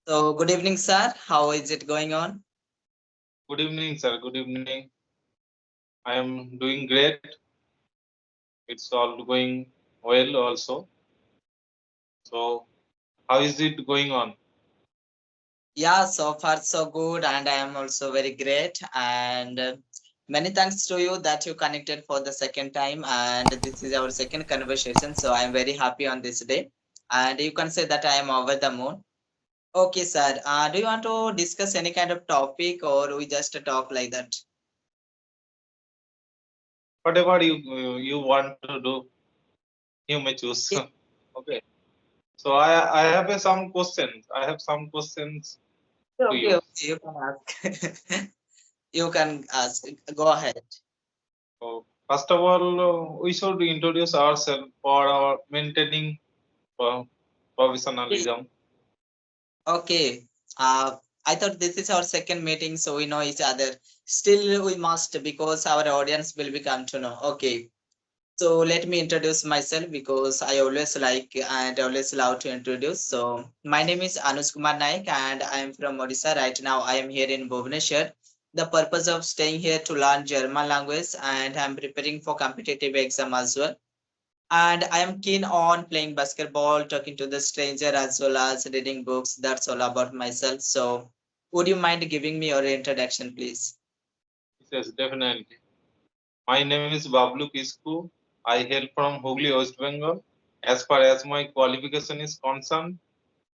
So, good evening, sir. How is it going on? Good evening, sir. Good evening. I am doing great. It's all going well also. So, how is it going on? Yeah, so far so good, and I am also very great. And many thanks to you that you connected for the second time. And this is our second conversation, so I am very happy on this day. And you can say that I am over the moon. Okay, sir. Do you want to discuss any kind of topic, or we just talk like that? Whatever you want to do, you may choose. Okay. So I have some questions. I have some questions to Okay, you. okay, you can ask. You can ask. Go ahead. So first of all, we should introduce ourselves for our maintaining uh, professionalism. Okay. I thought this is our second meeting, so we know each other. Still, we must because our audience will become to know. Okay. So let me introduce myself because I always like and always love to introduce. So my name is Anush Kumar Naik and I am from Odisha. Right now, I am here in Bhubaneswar. The purpose of staying here to learn German language and I'm preparing for competitive exam as well, and I am keen on playing basketball, talking to the stranger, as well as reading books. That's all about myself. So, would you mind giving me your introduction, please? Yes, definitely. My name is Bablu Kisku. I hail from Hooghly, West Bengal. As far as my qualification is concerned,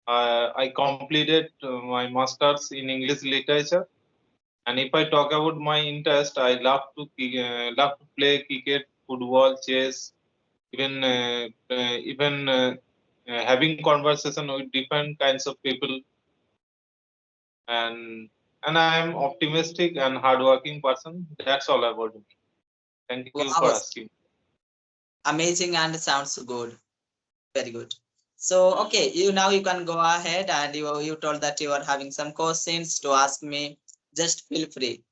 I completed my masters in English literature. And if I talk about my interest, I love to play cricket, football, chess, even having conversation with different kinds of people. And and I am optimistic and hardworking person. That's all about me. Thank you for Wow, asking. amazing and sounds good. Very good. So, okay, you now you can go ahead and you told that you are having some questions to ask me. Just feel free.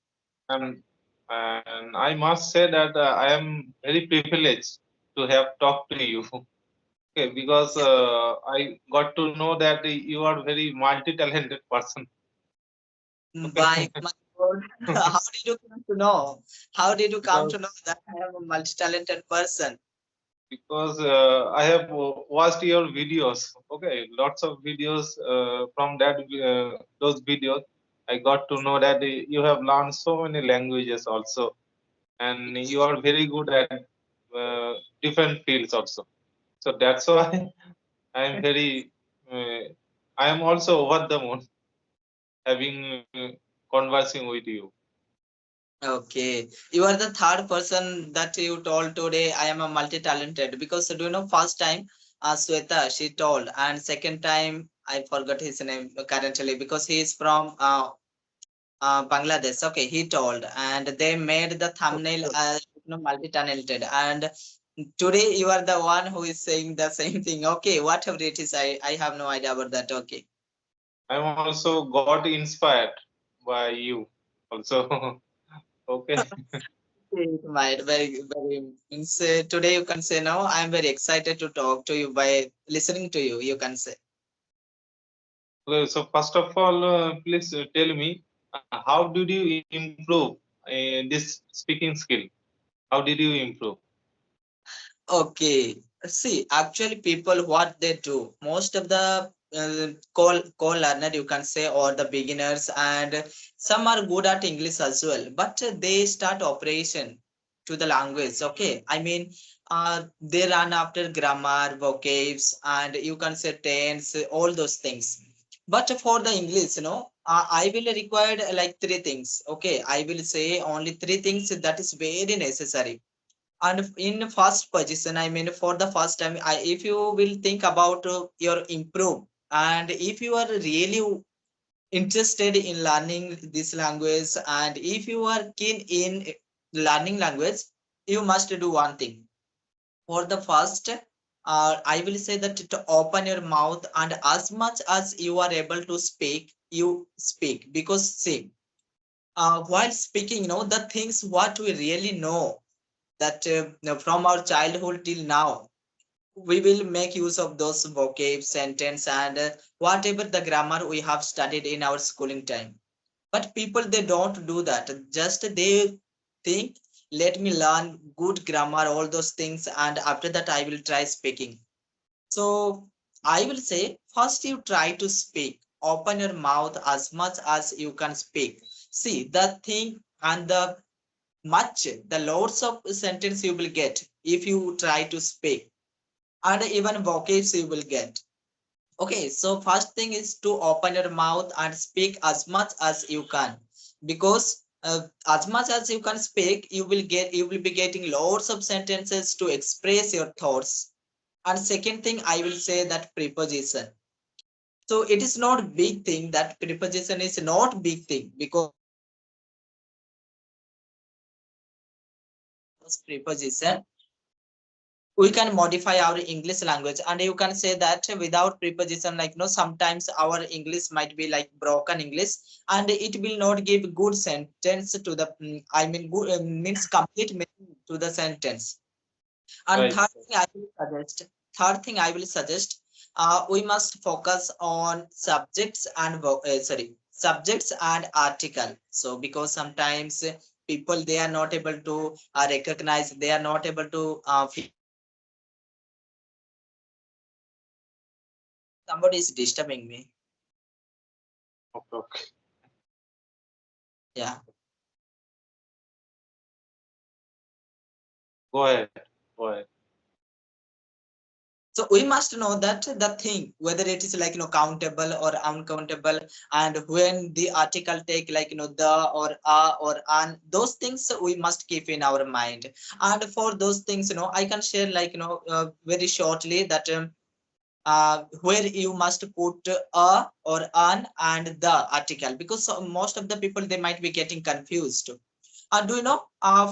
And and I must say that I am very privileged to have talked to you. Okay, because I got to know that you are very multi-talented person. Okay, My God, how did you come to know? How did you come because to know that I am a multi-talented person? I have watched your videos. Okay, lots of videos from those videos. I got to know that you have learned so many languages also, and you are very good at different fields also. So that's why I am very. Uh, I am also over the moon having conversing with you. Okay, you are the third person that you told today I am a multi-talented because do you know first time Sweta she told, and second time I forgot his name currently because he is from Bangladesh. Okay, he told, and they made the thumbnail as multi-talented. And today you are the one who is saying the same thing. Okay, whatever it is, I have no idea about that. Okay. I am also got inspired by you also. Okay. It might very means today you can say no. I'm very excited to talk to you by listening to you. You can say. Okay, so first of all, please tell me, how did you improve this speaking skill? How did you improve? Okay. See, actually, people what they do, most of the call learner you can say or the beginners and some are good at English as well, but they start operation to the language. Okay, I mean, they run after grammar, vocabs, and you can say tense, all those things. But for the English, I will require like three things. Okay, I will say only three things that is very necessary. And in first position, I mean, for the first time, if you will think about your improve, and if you are really interested in learning this language, and if you are keen in learning language, you must do one thing. For the first, I will say that to open your mouth and as much as you are able to speak, you speak. Because see, while speaking, the things what we really know that from our childhood till now, we will make use of those vocab sentence and whatever the grammar we have studied in our schooling time. But people, they don't do that. Just they think, let me learn good grammar, all those things, and after that I will try speaking. So I will say, first you try to speak. Open your mouth as much as you can speak. See the thing and the loads of sentence you will get if you try to speak, and even vocabs you will get. Okay, so first thing is to open your mouth and speak as much as you can, because as much as you can speak, you will be getting lots of sentences to express your thoughts. And second thing, I will say that preposition. So it is not big thing, that preposition is not big thing, because preposition we can modify our English language. And you can say that without preposition, like sometimes our English might be like broken English, and it will not give good sentence to the I mean good means complete meaning to the sentence. And Right. third thing I will suggest, we must focus on subjects and subjects and article. So because sometimes people, they are not able to recognize, they are not able to somebody is disturbing me. Okay, okay. Yeah. Go ahead. Go ahead. So we must know that the thing, whether it is like countable or uncountable, and when the article take like the or a or an, those things we must keep in our mind. And for those things, I can share like very shortly that where you must put a or an and the article, because most of the people, they might be getting confused. Do you know,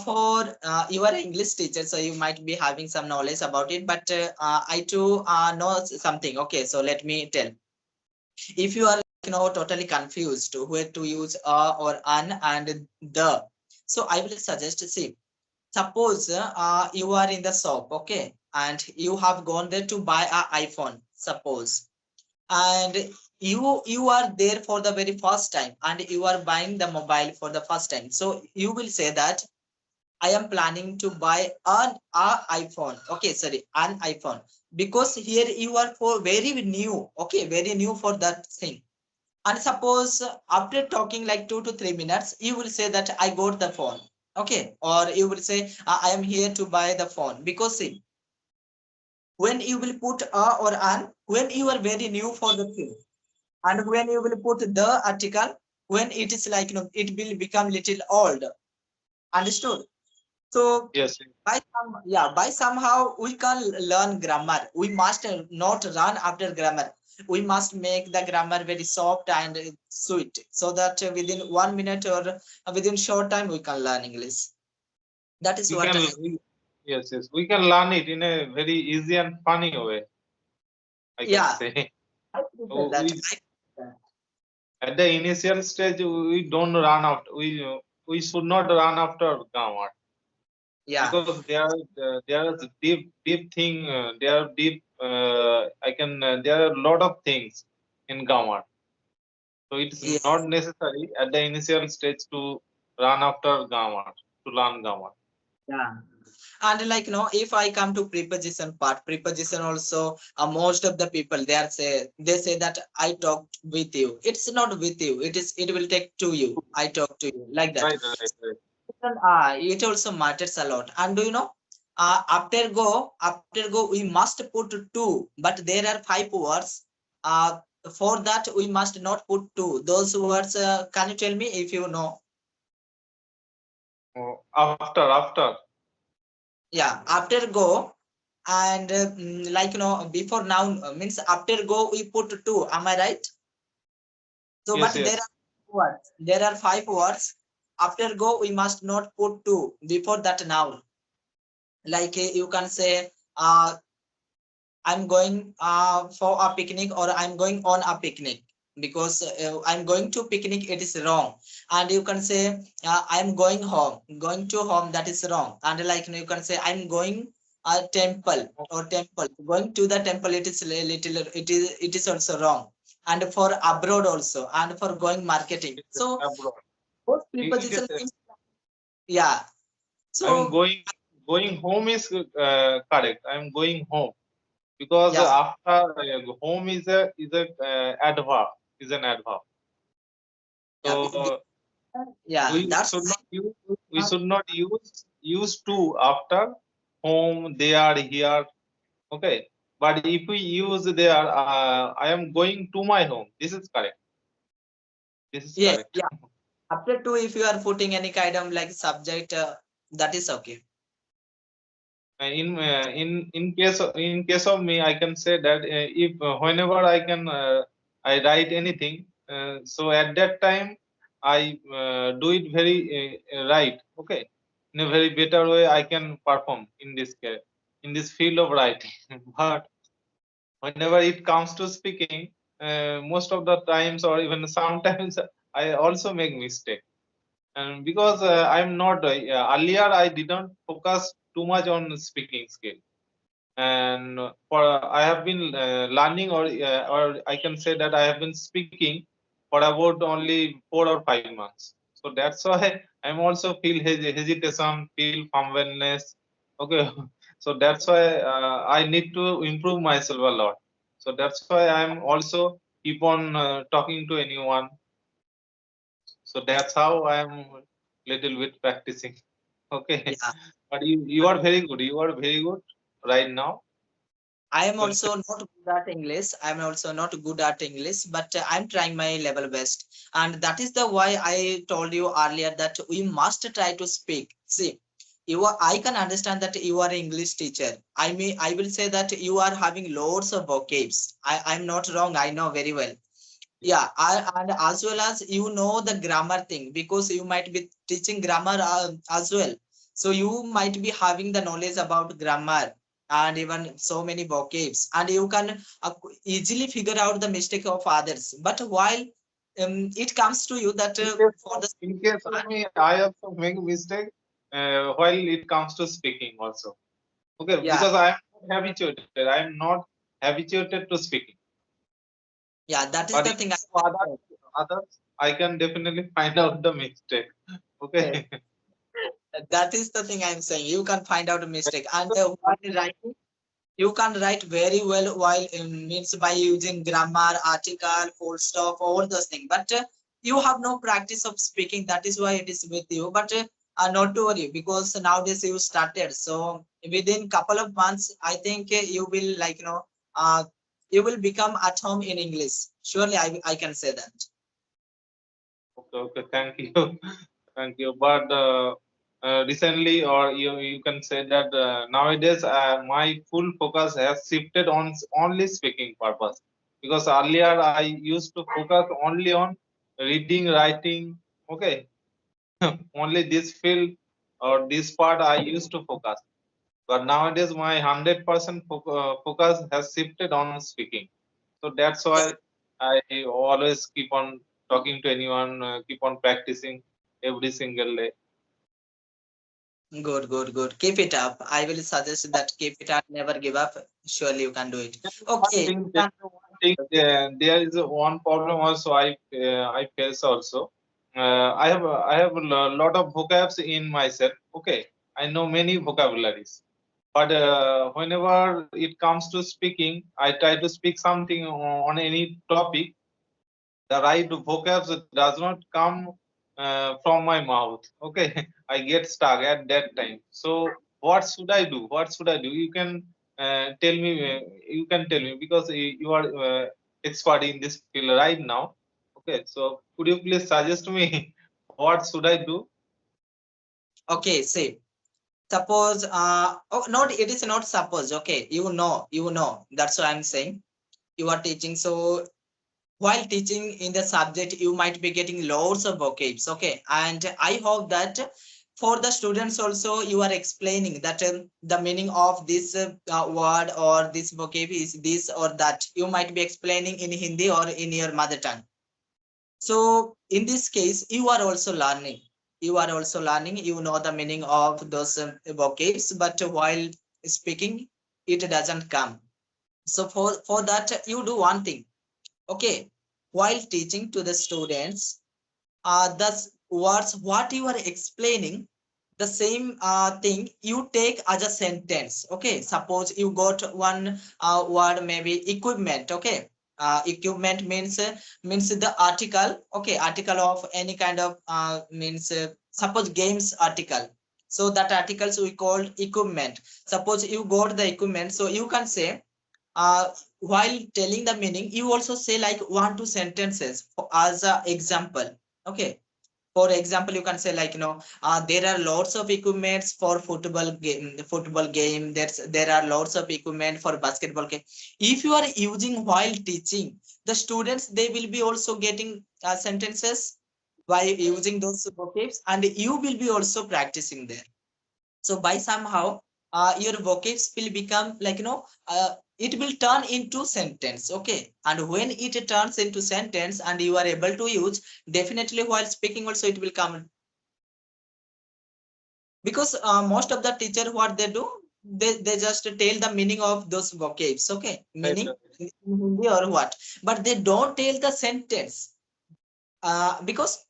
for you are an English teacher, so you might be having some knowledge about it, but I too know something. Okay, so let me tell. If you are totally confused where to use a or an and the, so I will suggest, see, suppose you are in the shop, okay, and you have gone there to buy a iPhone, suppose, and you are there for the very first time, and you are buying the mobile for the first time. So you will say that I am planning to buy an iPhone. Okay, sorry, an iPhone. Because here you are for very new, okay, very new for that thing. And suppose after talking like 2 to 3 minutes, you will say that I got the phone. Okay, or you will say I am here to buy the phone. Because see, when you will put a or an, when you are very new for the thing, and when you will put the article, when it is like it will become little old. Understood? So Yes. by somehow we can learn grammar. We must not run after grammar. We must make the grammar very soft and sweet, so that within 1 minute or within short time we can learn English. That is We what can. I. Yes, yes. We can learn it in a very easy and funny way, I can Yeah, say. I prefer So that. we at the initial stage we don't run after we should not run after grammar, Yeah. because there is deep thing, there are deep I can there are a lot of things in grammar. So it is Yes. not necessary at the initial stage to run after grammar, to learn grammar. Yeah. And like if I come to preposition part, preposition also, most of the people, they say that I talked with you. It's not with you. It will take to you. I talk to you, like that. Right, right, right. It also matters a lot. And do you know, after go we must put two, but there are 5 words. Uh, for that we must not put two. Those words, can you tell me if you know? Oh, after. Yeah, after go, and like before noun, means after go we put two. Am I right? So, Yes, but there yes. are words. There are 5 words. After go we must not put two before that noun. Like you can say, I'm going for a picnic, or I'm going on a picnic, because I'm going to picnic, it is wrong. And you can say I'm going home, going to home, that is wrong. And like you can say I'm going a temple or temple. Going to the temple, it is little, it is also wrong. And for abroad also, and for going marketing. So abroad. both It preposition is, means, yeah. I'm So going home is correct. I'm going home because yeah, after home is a adverb, is an adverb. yeah, So yeah. we That's should not use use to after home. They are here. Okay, but if we use there, I am going to my home. This is correct. This is yes, correct. yeah. After two, if you are putting any kind of like subject, that is okay. In case of me, I can say that if whenever I write anything, so at that time I do it very right. Okay, in a very better way I can perform in in this field of writing. But whenever it comes to speaking, most of the times or even sometimes I also make mistake. And because I'm not earlier I didn't focus too much on speaking skill, and for I have been learning, or I can say that I have been speaking for about only 4 or 5 months. So that's why I'm also feel hesitation, feel fumbleness. Okay, so that's why I need to improve myself a lot. So that's why I'm also keep on talking to anyone. So that's how I'm little bit practicing. Okay, Yeah. but you are very good. You are very good right now. I am So also not good at English. I'm also not good at English, but I'm trying my level best. And that is the why I told you earlier that we must try to speak. See, I can understand that you are an English teacher. I mean, I will say that you are having loads of vocabs. I'm not wrong. I know very well. Yeah, and as well as you know the grammar thing because you might be teaching grammar as well. So you might be having the knowledge about grammar and even so many vocabs, and you can easily figure out the mistake of others. But while it comes to you that for the in case of me, I also make mistake while it comes to speaking also. Okay, yeah, because I am not habituated. I am not habituated to speaking. yeah, that is But the if thing. others, I can definitely find out the mistake. Yes, Okay. that is the thing I'm saying. You can find out a mistake, and while writing you can write very well while means by using grammar, article, full stop, all those things. But you have no practice of speaking. That is why it is with you. But not to worry because nowadays you started. So within couple of months, I think you will like you will become at home in English. Surely, I can say that. Okay, okay, thank you. Thank you. But recently, or you can say that nowadays, my full focus has shifted on only speaking purpose. Because earlier I used to focus only on reading, writing. Okay, only this field or this part I used to focus. But nowadays, my 100% focus has shifted on speaking. So that's why I always keep on talking to anyone, keep on practicing every single day. Good, good, good. Keep it up. I will suggest that keep it up. Never give up. Surely you can do it. Okay. Tell me one thing. There is one problem also I face also. I have a lot of vocabs in myself. Okay, I know many vocabularies, but whenever it comes to speaking, I try to speak something on any topic. The right vocabs does not come from my mouth. Okay, I get stuck at that time. So what should I do? What should I do? You can tell me. You can tell me because you are expert in this field right now. Okay, so could you please suggest me what should I do? Okay. See. Suppose oh not it is not suppose. Okay, you know that's what I'm saying. You are teaching, so while teaching in the subject you might be getting loads of vocabs. Okay, and I hope that for the students also you are explaining that the meaning of this word or this vocab is this or that. You might be explaining in Hindi or in your mother tongue. So in this case, you are also learning. You are also learning. You know the meaning of those vocabs, but while speaking, it doesn't come. So for that, you do one thing. Okay, while teaching to the students, the words what you are explaining, the same thing you take as a sentence. Okay, suppose you got one word, maybe equipment. Okay, equipment means the article. Okay, article of any kind of means suppose games article. So that articles we called equipment. Suppose you got the equipment, so you can say, uh, while telling the meaning, you also say like one two sentences as a example. Okay, for example, you can say like, there are lots of equipments for football game. There are lots of equipment for basketball game. If you are using while teaching, the students, they will be also getting sentences by using those vocabs, and you will be also practicing there. So by somehow your vocabs will become like, it will turn into sentence. Okay, and when it turns into sentence and you are able to use, definitely while speaking also it will come. Because most of the teacher, what they do, they just tell the meaning of those vocabs. Okay, Right. meaning in Hindi or what, but they don't tell the sentence, because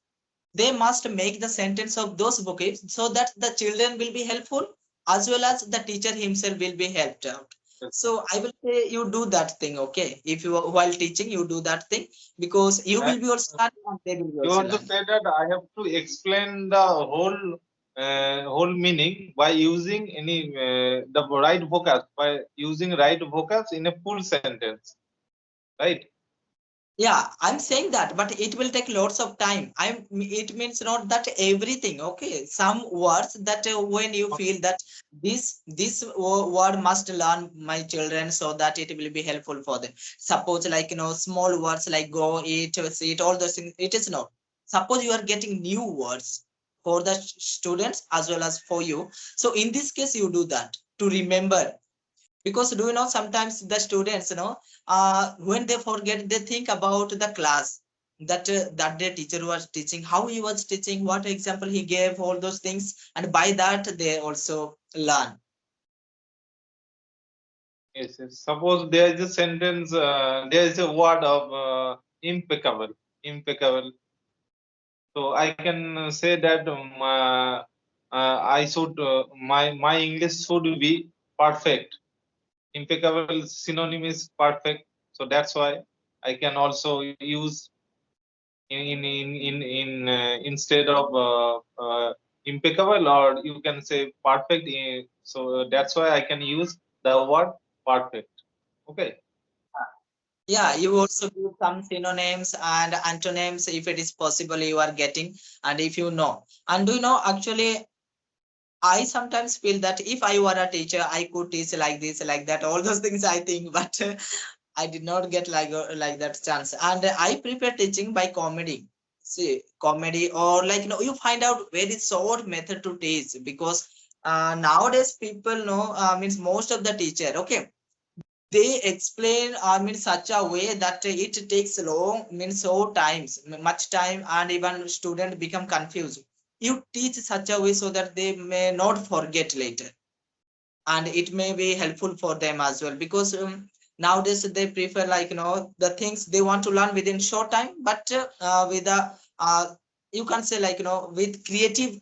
they must make the sentence of those vocabs so that the children will be helpful, as well as the teacher himself will be helped out. Yes. So I will say you do that thing. Okay, if you while teaching you do that thing, because you And will be also learning and they will be you also want to learning. say that I have to explain the whole meaning by using any the right vocabs, by using right vocabs in a full sentence, right? Yeah, I'm saying that, but it will take lots of time. It means not that everything. Okay, some words that when you feel that this word must learn my children, so that it will be helpful for them. Suppose like, small words like go, eat, sit, all those things. It is not. Suppose you are getting new words for the students as well as for you. So in this case, you do that to remember. Because do you know, sometimes the students, when they forget, they think about the class, that their teacher was teaching, how he was teaching, what example he gave, all those things, and by that they also learn. Yes, yes. Suppose there is a sentence, there is a word of impeccable, impeccable. So I can say that I should my English should be perfect. Impeccable synonym is perfect. So that's why I can also use instead of impeccable, or you can say perfect. So that's why I can use the word perfect. Okay. Yeah, you also do some synonyms and antonyms if it is possible you are getting, and if you know. And do you know, actually, I sometimes feel that if I were a teacher, I could teach like this, like that, all those things I think, but I did not get like that chance. And I prefer teaching by comedy. See, comedy, or like, you find out very short method to teach, because nowadays people know, means most of the teacher, okay, they explain means such a way that it takes long, means so times, much time, and even student become confused. You teach such a way so that they may not forget later, and it may be helpful for them as well, because nowadays they prefer like, the things they want to learn within short time, but with a you can say like, with creative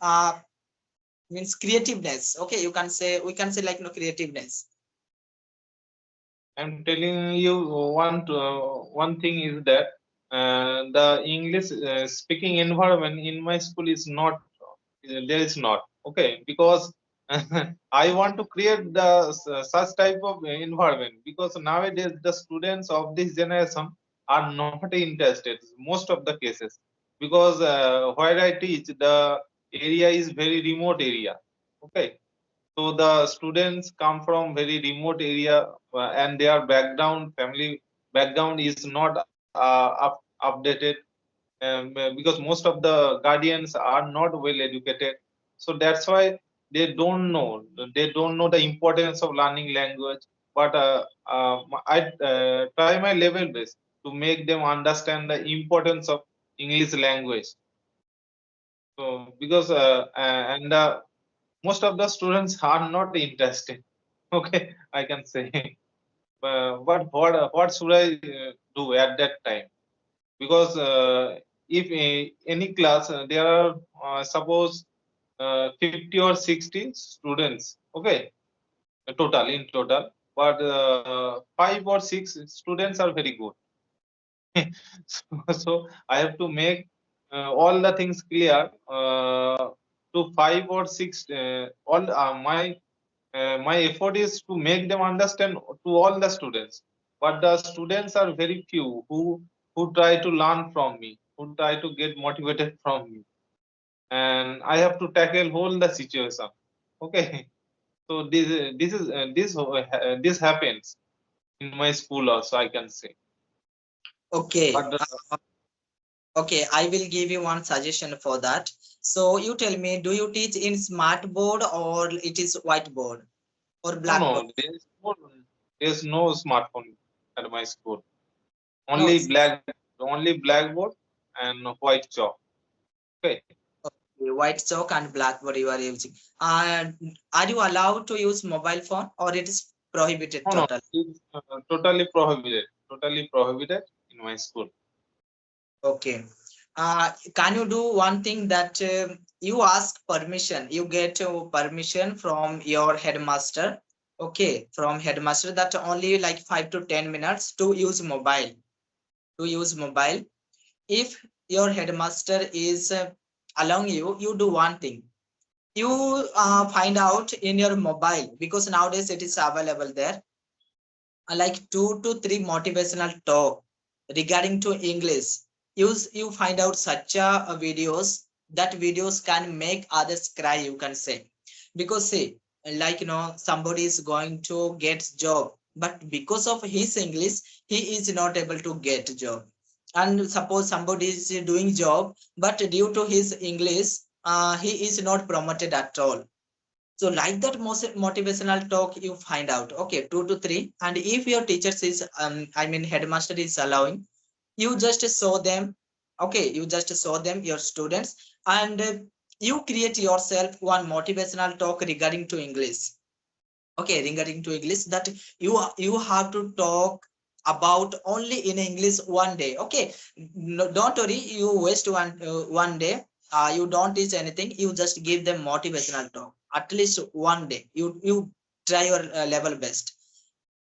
means creativeness. Okay, you can say, we can say like, creativeness. I'm telling you one thing is that the English speaking environment in my school is not there is not okay, because I want to create the such type of environment, because nowadays the students of this generation are not interested most of the cases, because where I teach, the area is very remote area. Okay, so the students come from very remote area, and their background, family background is not updated, because most of the guardians are not well educated. So that's why they don't know the importance of learning language. But I try my level best to make them understand the importance of English language. So because and most of the students are not interested. Okay, I can say. But what should I do at that time? Because if any class there are suppose 50 or 60 students, okay, total in total, but 5 or 6 students are very good. So I have to make all the things clear to 5 or 6 all my effort is to make them understand to all the students, but the students are very few who try to learn from me, who try to get motivated from me, and I have to tackle whole the situation. Okay. So this happens in my school also, I can say. Okay. But Okay, I will give you one suggestion for that. So you tell me, do you teach in smart board or it is whiteboard or no, blackboard? no, there's no smartphone at my school. No. Only blackboard and white chalk. Okay. Okay, white chalk and blackboard you are using. Are you allowed to use mobile phone or it is prohibited No, no, total? it's totally prohibited. Totally prohibited in my school. Okay. Can you do one thing that you ask permission? You get permission from your headmaster. Okay, from headmaster that only like 5 to 10 minutes to use mobile. To use mobile. If your headmaster is allowing you, you do one thing. You find out in your mobile because nowadays it is available there like 2 to 3 motivational talk regarding to English. You find out such videos that videos can make others cry, you can say. Because see, like somebody is going to get job, but because of his English he is not able to get job. And suppose somebody is doing job, but due to his English he is not promoted at all. So like that most motivational talk you find out, okay, 2 to 3. And if your teachers is I mean headmaster is allowing, you just show them. Okay, you just show them your students, and you create yourself one motivational talk regarding to English. Okay, regarding to English, that you have to talk about only in English one day. Okay, no, don't worry, you waste one day. You don't teach anything, you just give them motivational talk at least one day. You try your level best.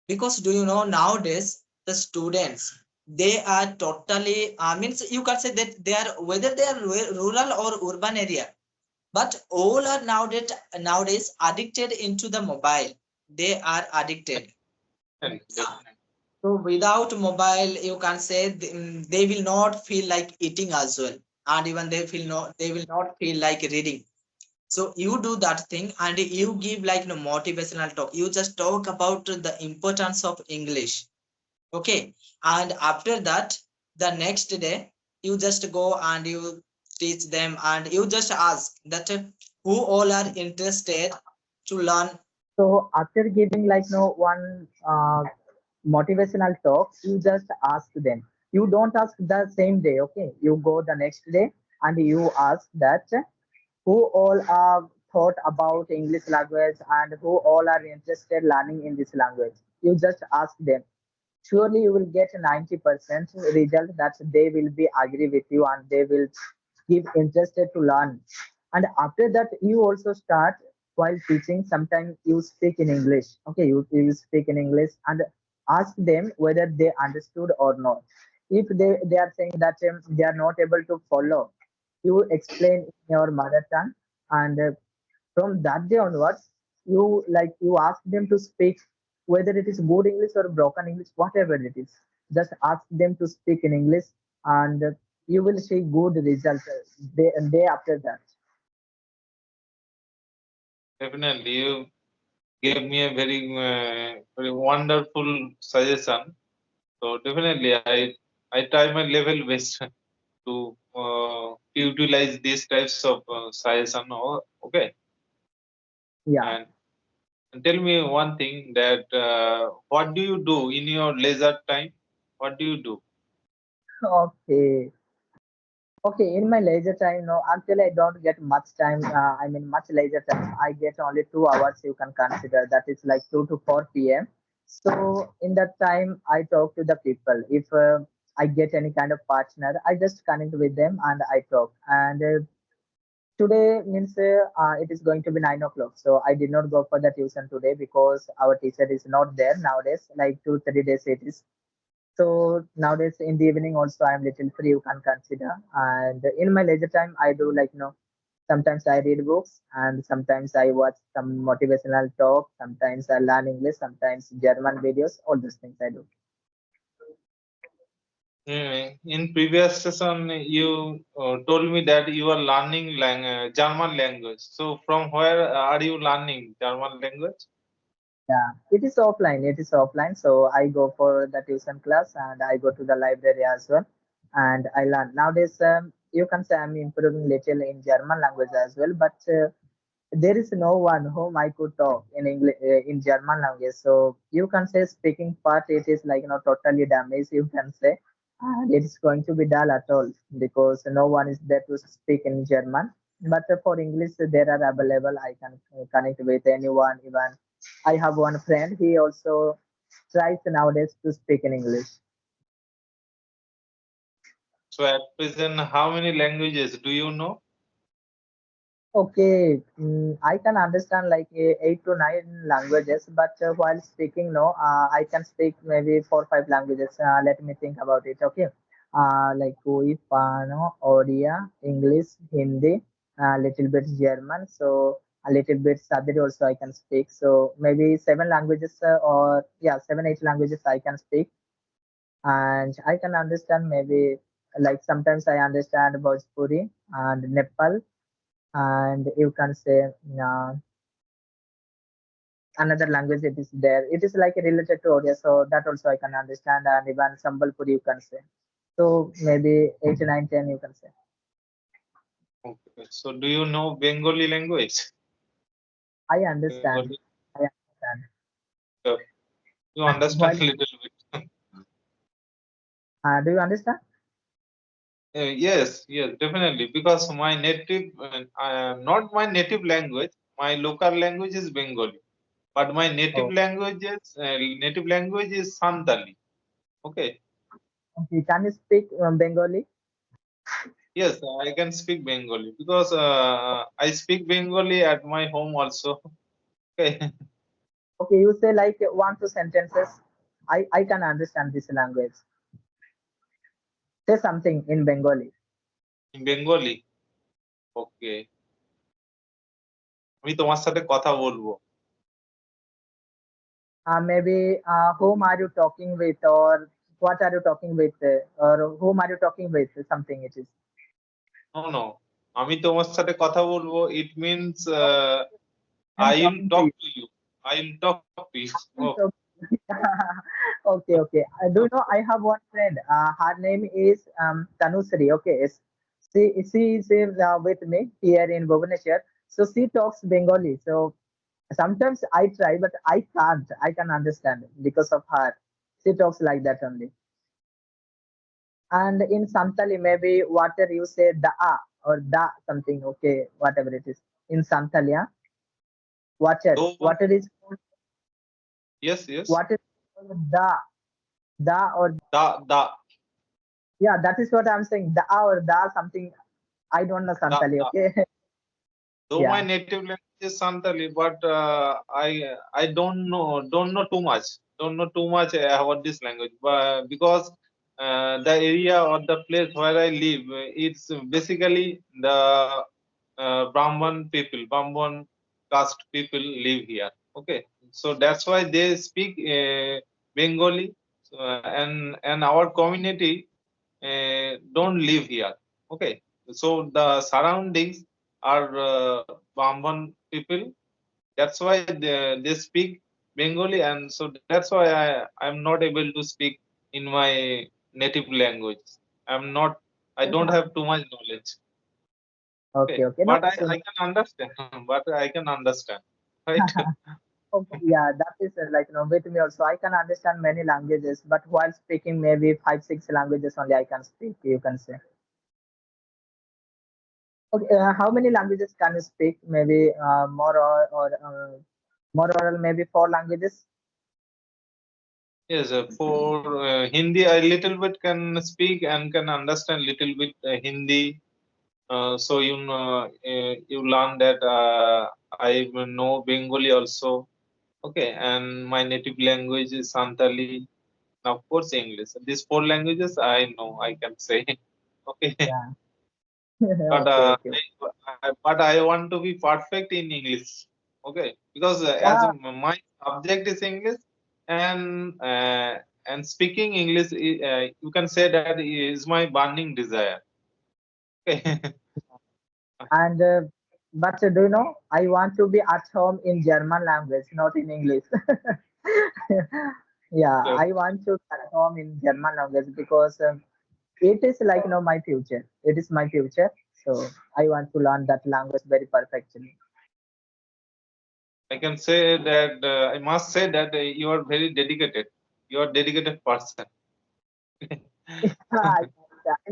Because do you know nowadays the students, they are totally means you can say that they are, whether they are rural or urban area, but all are nowadays addicted into the mobile. They are addicted. Definitely, Yeah. definitely. So without mobile, you can say they will not feel like eating as well, and even they will not feel like reading. So you do that thing and you give like motivational talk. You just talk about the importance of English. Okay, and after that, the next day you just go and you teach them, and you just ask that who all are interested to learn. So after giving like one motivational talk, you just ask them. You don't ask the same day, okay? You go the next day and you ask that who all are thought about English language and who all are interested learning in this language. You just ask them. Surely you will get 90% result that they will be agree with you and they will give interested to learn. And after that you also start while teaching, sometimes you speak in English. Okay, you speak in English and ask them whether they understood or not. If they are saying that they are not able to follow, you explain in your mother tongue, and from that day onwards you ask them to speak, whether it is good English or broken English, whatever it is, just ask them to speak in English, and you will see good results day after that. Definitely, you gave me a very wonderful suggestion. So definitely, I try my level best to utilize these types of suggestion. Okay, Yeah. and tell me one thing that what do you do in your leisure time? What do you do? Okay. Okay, in my leisure time, no, actually I don't get much time. I mean, much leisure time. I get only 2 hours. You can consider that is like 2 to 4 p.m. So in that time, I talk to the people. If I get any kind of partner, I just connect with them and I talk. And today means it is going to be 9 o'clock. So I did not go for the tuition today because our teacher is not there nowadays. Like 2 3 days it is. So nowadays in the evening also I'm little free, you can consider. And in my leisure time I do like sometimes I read books and sometimes I watch some motivational talk, sometimes I learn English, sometimes German videos, all those things I do. In previous session, you told me that you are learning German language. So from where are you learning German language? Yeah, it is offline. It is offline. So I go for the tuition class and I go to the library as well, and I learn. Nowadays, you can say I'm improving little in German language as well, but there is no one whom I could talk in English in German language. So you can say speaking part it is like totally damaged. You can say, and it is going to be dull at all because no one is there to speak in German. But for English, there are available. I can connect with anyone. Even I have one friend. He also tries nowadays to speak in English. So at present, how many languages do you know? Okay, I can understand like 8 to 9 languages, but while speaking, no, I can speak maybe 4 5 languages. Let me think about it. Okay, like Kui, Pano, Odia, English, Hindi, a little bit German, so a little bit Sadri also I can speak. So maybe 7 languages, or yeah, 7 8 languages I can speak, and I can understand maybe like sometimes I understand Bhojpuri and Nepal, and you can say uh, another language it is there. It is like related to Odia, so that also I can understand, and even Sambalpuri you can say. So maybe 8 9 10 you can say. Okay. So do you know Bengali language? I understand. Bengali. I understand. Uh, you understand While a little bit. do you understand? Yes, yes, definitely. Because my native, not my native language, my local language is Bengali. But my Oh, native language is Santali. Okay. okay. Can you speak Bengali? Yes, I can speak Bengali because I speak Bengali at my home also. Okay. Okay, you say like 1 2 sentences. I can understand this language. Say something in Bengali. In Bengali. Okay. আমি তোমার সাথে কথা বলবো। Maybe whom are you talking with, or what are you talking with, or whom are you talking with? Something it is. No, no. আমি তোমার সাথে কথা বলবো। It means I am I will talking to talk you. to you. I will talk to you. I am Oh, talking. Okay, okay. Do you know I have one friend? Her name is Tanusri. Okay, she is with me here in Bhubaneswar. So she talks Bengali. So sometimes I try, but I can't. I can understand because of her. She talks like that only. And in Santali, maybe water you say da or da something. Okay, whatever it is. In Santali, yeah? Water. do Water is called, yes, yes. water is called da or Da, yeah. That is what I'm saying. Da or da something. I don't know Santali. da. Okay. Though my Yeah. native language is Santali, but I don't know too much. Don't know too much about this language, but because the area or the place where I live, it's basically the Brahman caste people live here. Okay, so that's why they speak Bengali, and our community don't live here. Okay, so the surroundings are Brahman people. That's why they speak Bengali, and so that's why I'm not able to speak in my native language. I'm not. I don't have too much knowledge. Okay. Okay, Okay. No but I, issue. I can understand. But I can understand, right? Okay, yeah, that is like with me also. I can understand many languages, but while speaking maybe 5 6 languages only I can speak. You can say. Okay, how many languages can you speak? Maybe more or maybe four languages. Yes, for Hindi, I little bit can speak and can understand little bit Hindi. So you learn that I know Bengali also. Okay, and my native language is Santali. And of course, English. These four languages I know. I can say. Okay, Yeah. but Okay, okay. I want to be perfect in English. Okay, because as Yeah, my subject is English, and uh, and speaking English, you can say that is my burning desire. Okay. and but do you know, I want to be at home in German language, not in English. Yeah, So I want to at home in German language because it is like my future. It is my future, so I want to learn that language very perfectly. I can say that I must say that you are very dedicated. You are dedicated person. I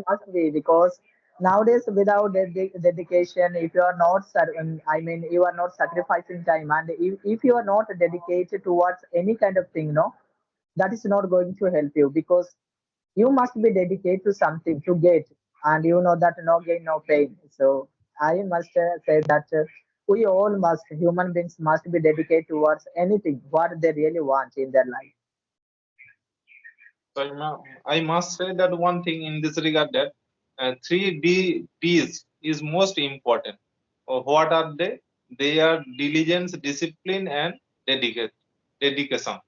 must be because nowadays without dedication, if you are not, I mean, you are not sacrificing time, and if you are not dedicated towards any kind of thing, that is not going to help you because you must be dedicated to something to get, and you know that no gain, no pain. So I must say that we all must, human beings must be dedicated towards anything what they really want in their life. So I must say that one thing in this regard that three D's is most important. What are they? They are diligence, discipline, and dedication. Dedication.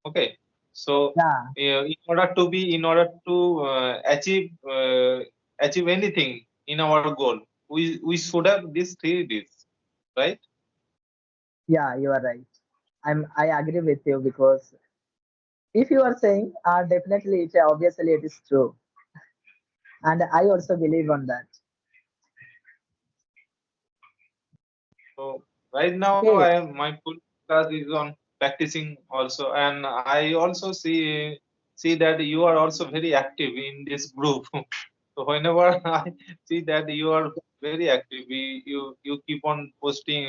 Okay. So Yeah, in order to achieve anything in our goal, we should have these three D's, right? yeah, you are right. I agree with you because if you are saying, definitely, obviously it is true, and I also believe on that. So right now, Okay, my full focus is on practicing also, and I also see that you are also very active in this group. So whenever I see that you are very active, you keep on posting,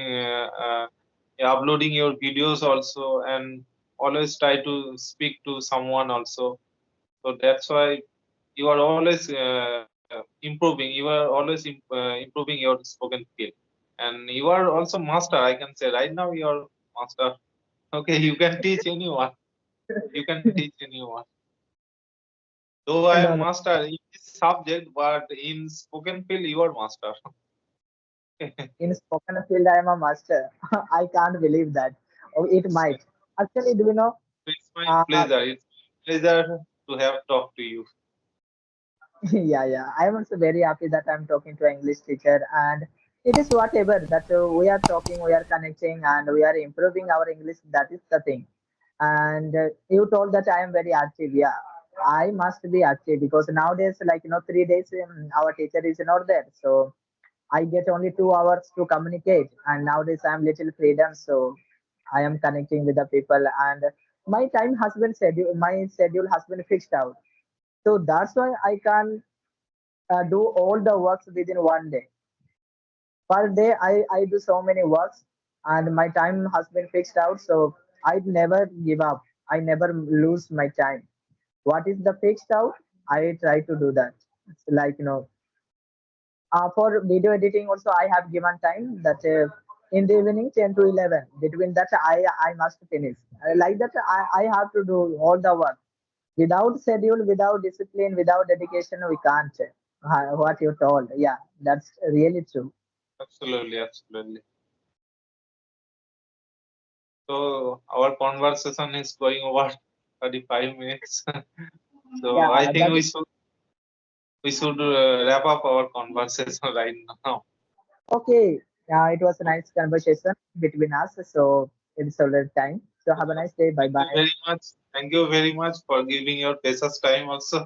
uploading your videos also, and always try to speak to someone also. So that's why you are always improving. You are always improving your spoken skill, and you are also master. I can say right now you are master. Okay, you can teach anyone. You can teach anyone. Though I am no, no. master in this subject, but in spoken field you are master. In spoken field, I am a master. I can't believe that. Oh, it So might. Actually, do you know? it's my Uh, pleasure. It's my pleasure to have talked to you. yeah, yeah. I'm also very happy that I'm talking to English teacher, and it is whatever that we are talking, we are connecting, and we are improving our English. That is the thing. And you told that I am very active. Yeah, I must be active because nowadays, like 3 days, our teacher is not there, so I get only 2 hours to communicate, and nowadays I'm little freedom, so I am connecting with the people, and my time has been scheduled. My schedule has been fixed out, so that's why I can do all the works within one day. Per day, I do so many works, and my time has been fixed out, so I never give up. I never lose my time. What is the fixed out? I try to do that. It's like for video editing also, I have given time that in the evening 10 to 11. Between that, I must finish. Like that, I have to do all the work. Without schedule, without discipline, without dedication, we can't. What you told, yeah, that's really true. Absolutely, absolutely. So our conversation is going over 35 minutes. So I Yeah, think that is we should wrap up our conversation right now. okay. It was a nice conversation between us, so it's already time. So have a nice day. Bye Thank you bye. very much. Thank you very much for giving your precious time also.